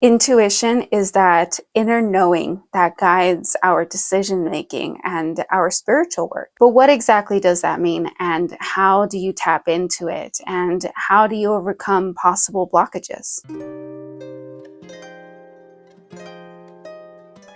Intuition is that inner knowing that guides our decision making and our spiritual work. But what exactly does that mean? And how do you tap into it? And how do you overcome possible blockages?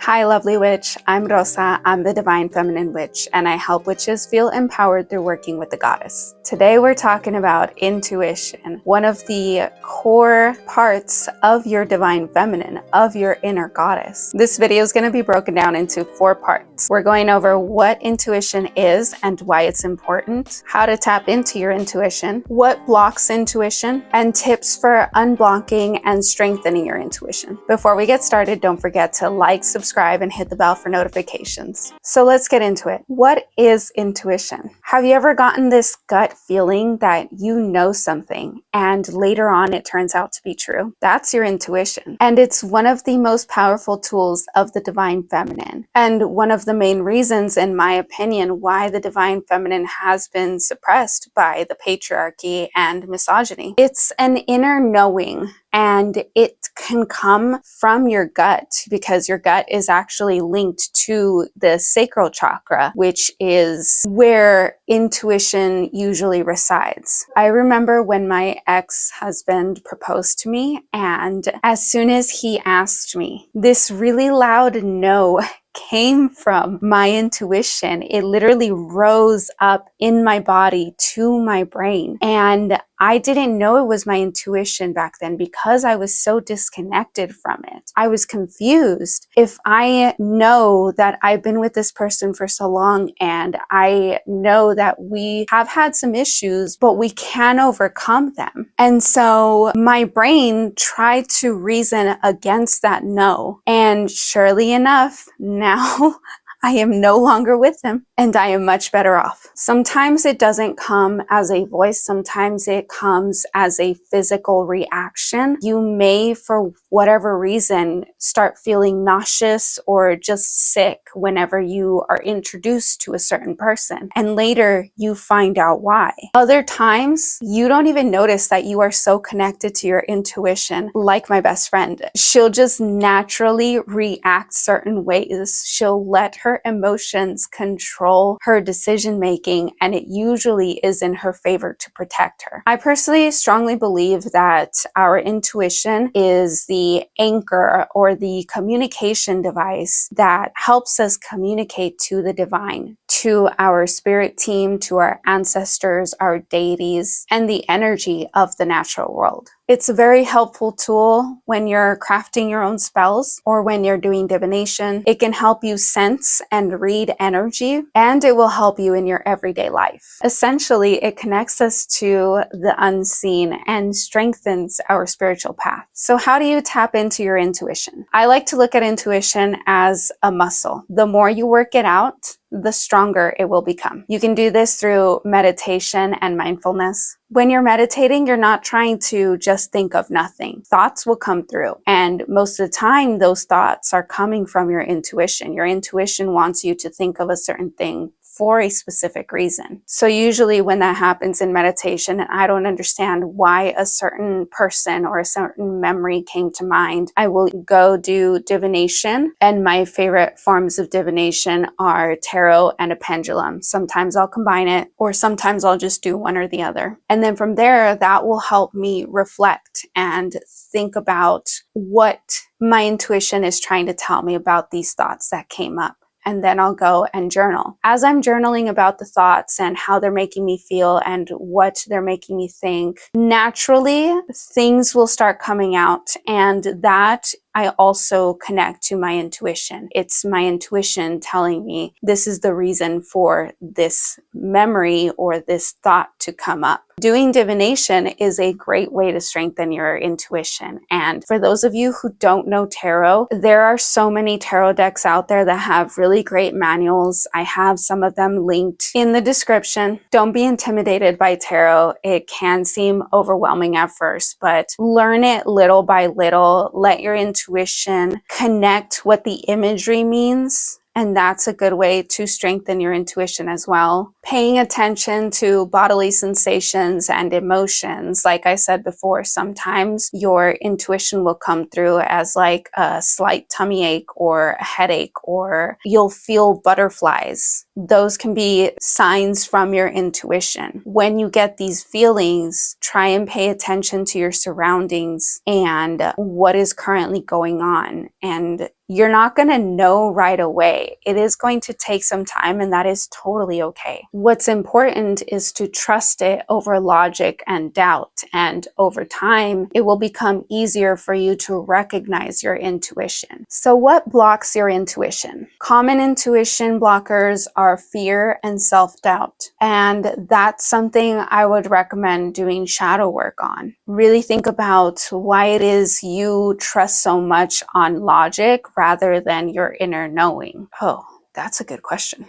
Hi, lovely witch. I'm Rosa. I'm the Divine Feminine Witch, and I help witches feel empowered through working with the goddess. Today, we're talking about intuition, one of the core parts of your divine feminine, of your inner goddess. This video is going to be broken down into 4 parts. We're going over what intuition is and why it's important, how to tap into your intuition, what blocks intuition, and tips for unblocking and strengthening your intuition. Before we get started, don't forget to like, subscribe, and hit the bell for notifications. So let's get into it. What is intuition? Have you ever gotten this gut feeling that you know something and later on it turns out to be true? That's your intuition. And it's one of the most powerful tools of the divine feminine. And one of the main reasons, in my opinion, why the divine feminine has been suppressed by the patriarchy and misogyny. It's an inner knowing, and it can come from your gut because your gut is actually linked to the sacral chakra, which is where intuition usually resides. I remember when my ex-husband proposed to me, and as soon as he asked me, this really loud no came from my intuition. It literally rose up in my body to my brain. And I didn't know it was my intuition back then because I was so disconnected from it. I was confused. If I know that I've been with this person for so long and I know that we have had some issues, but we can overcome them. And so my brain tried to reason against that no. And surely enough, now I am no longer with him and I am much better off. Sometimes it doesn't come as a voice. Sometimes it comes as a physical reaction. You may, for whatever reason, start feeling nauseous or just sick whenever you are introduced to a certain person. And later you find out why. Other times you don't even notice that you are so connected to your intuition, like my best friend. She'll just naturally react certain ways. She'll let her emotions control her decision making, and it usually is in her favor to protect her. I personally strongly believe that our intuition is the anchor or the communication device that helps us communicate to the divine, to our spirit team, to our ancestors, our deities, and the energy of the natural world. It's a very helpful tool when you're crafting your own spells or when you're doing divination. It can help you sense and read energy, and it will help you in your everyday life. Essentially, it connects us to the unseen and strengthens our spiritual path. So how do you tap into your intuition? I like to look at intuition as a muscle. The more you work it out, the stronger it will become. You can do this through meditation and mindfulness. When you're meditating, you're not trying to just think of nothing. Thoughts will come through. And most of the time, those thoughts are coming from your intuition. Your intuition wants you to think of a certain thing for a specific reason. So usually when that happens in meditation and I don't understand why a certain person or a certain memory came to mind, I will go do divination. And my favorite forms of divination are tarot and a pendulum. Sometimes I'll combine it, or sometimes I'll just do one or the other. And then from there, that will help me reflect and think about what my intuition is trying to tell me about these thoughts that came up. And then I'll go and journal. As I'm journaling about the thoughts and how they're making me feel and what they're making me think, naturally things will start coming out, and that I also connect to my intuition. It's my intuition telling me this is the reason for this memory or this thought to come up. Doing divination is a great way to strengthen your intuition. And for those of you who don't know tarot, there are so many tarot decks out there that have really great manuals. I have some of them linked in the description. Don't be intimidated by tarot. It can seem overwhelming at first, but learn it little by little. Let your intuition connect what the imagery means And that's a good way to strengthen your intuition as well. Paying attention to bodily sensations and emotions. Like I said before, sometimes your intuition will come through as like a slight tummy ache or a headache, or you'll feel butterflies. Those can be signs from your intuition. When you get these feelings, try and pay attention to your surroundings and what is currently going on. And you're not going to know right away. It is going to take some time, and that is totally okay. What's important is to trust it over logic and doubt. And over time, it will become easier for you to recognize your intuition. So what blocks your intuition? Common intuition blockers are fear and self-doubt. And that's something I would recommend doing shadow work on. Really think about why it is you trust so much on logic rather than your inner knowing. Oh, that's a good question.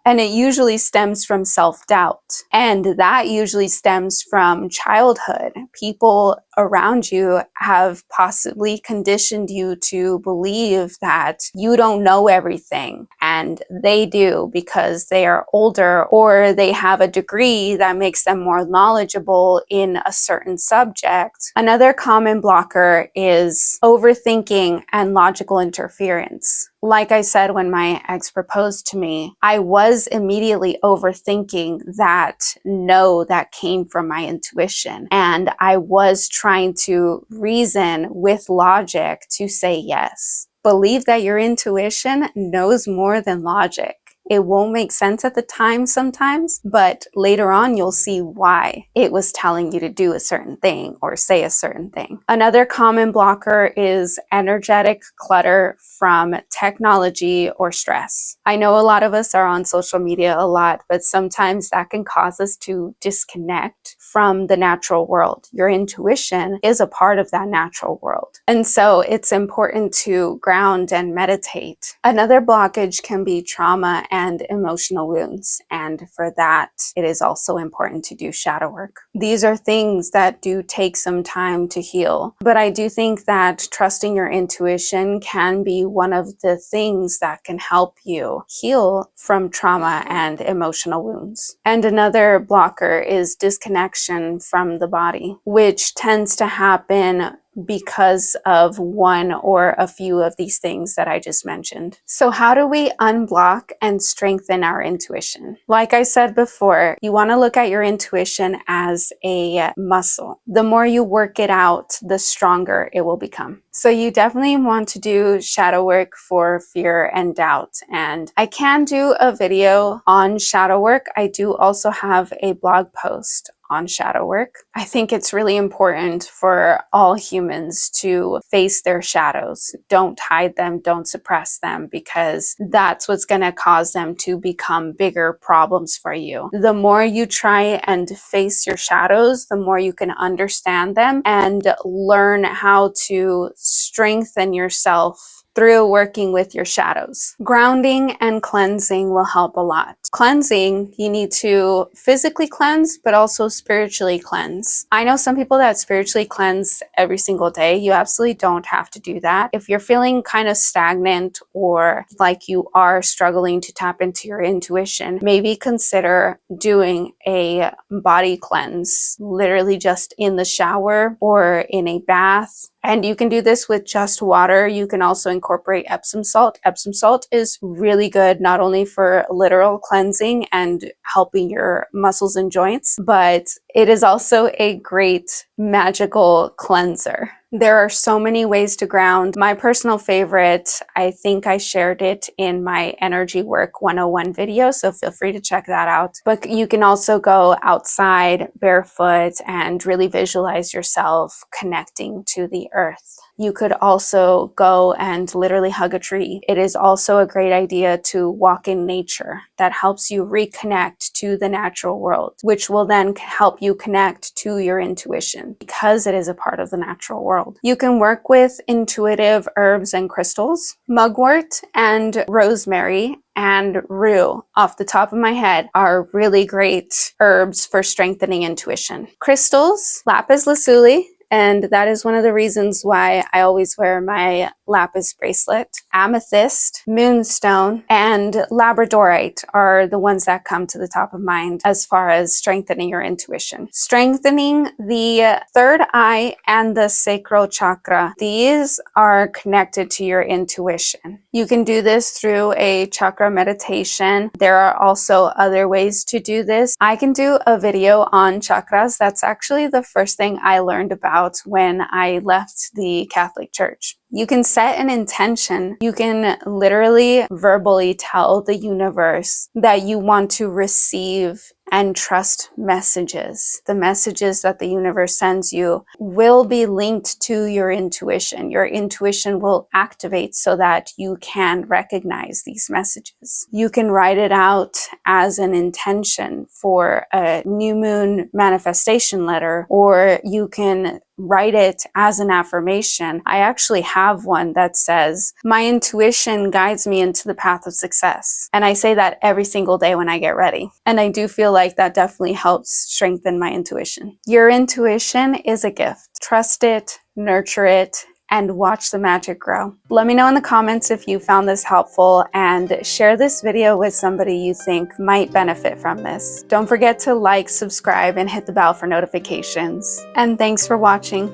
And it usually stems from self-doubt. And that usually stems from childhood. People around you have possibly conditioned you to believe that you don't know everything. And they do, because they are older or they have a degree that makes them more knowledgeable in a certain subject. Another common blocker is overthinking and logical interference. Like I said, when my ex proposed to me, I was immediately overthinking that no that came from my intuition. And I was trying to reason with logic to say yes. Believe that your intuition knows more than logic. It won't make sense at the time sometimes, but later on you'll see why it was telling you to do a certain thing or say a certain thing. Another common blocker is energetic clutter from technology or stress. I know a lot of us are on social media a lot, but sometimes that can cause us to disconnect from the natural world. Your intuition is a part of that natural world. And so it's important to ground and meditate. Another blockage can be trauma and emotional wounds. And for that, it is also important to do shadow work. These are things that do take some time to heal. But I do think that trusting your intuition can be one of the things that can help you heal from trauma and emotional wounds. And another blocker is disconnection from the body, which tends to happen because of one or a few of these things that I just mentioned. So how do we unblock and strengthen our intuition? Like I said before, you want to look at your intuition as a muscle. The more you work it out, the stronger it will become. So you definitely want to do shadow work for fear and doubt. And I can do a video on shadow work. I do also have a blog post on shadow work. I think it's really important for all humans to face their shadows. Don't hide them, don't suppress them, because that's what's going to cause them to become bigger problems for you. The more you try and face your shadows, the more you can understand them and learn how to strengthen yourself through working with your shadows. Grounding and cleansing will help a lot. Cleansing, you need to physically cleanse, but also spiritually cleanse. I know some people that spiritually cleanse every single day. You absolutely don't have to do that. If you're feeling kind of stagnant or like you are struggling to tap into your intuition, maybe consider doing a body cleanse, literally just in the shower or in a bath. And you can do this with just water. You can also incorporate Epsom salt. Epsom salt is really good, not only for literal cleansing and helping your muscles and joints, but it is also a great magical cleanser. There are so many ways to ground. My personal favorite, I think I shared it in my Energy Work 101 video, so feel free to check that out. But you can also go outside barefoot and really visualize yourself connecting to the earth. You could also go and literally hug a tree. It is also a great idea to walk in nature. That helps you reconnect to the natural world, which will then help you connect to your intuition because it is a part of the natural world. You can work with intuitive herbs and crystals. Mugwort and rosemary and rue, off the top of my head, are really great herbs for strengthening intuition. Crystals, lapis lazuli, and that is one of the reasons why I always wear my lapis bracelet, amethyst, moonstone, and labradorite are the ones that come to the top of mind as far as strengthening your intuition. Strengthening the third eye and the sacral chakra. These are connected to your intuition. You can do this through a chakra meditation. There are also other ways to do this. I can do a video on chakras. That's actually the first thing I learned about when I left the Catholic Church. You can set an intention. You can literally verbally tell the universe that you want to receive and trust messages. The messages that the universe sends you will be linked to your intuition. Your intuition will activate so that you can recognize these messages. You can write it out as an intention for a new moon manifestation letter, or you can write it as an affirmation. I actually have one that says, "My intuition guides me into the path of success." And I say that every single day when I get ready. And I do feel like that definitely helps strengthen my intuition. Your intuition is a gift. Trust it, nurture it, and watch the magic grow. Let me know in the comments if you found this helpful, and share this video with somebody you think might benefit from this. Don't forget to like, subscribe, and hit the bell for notifications. And thanks for watching.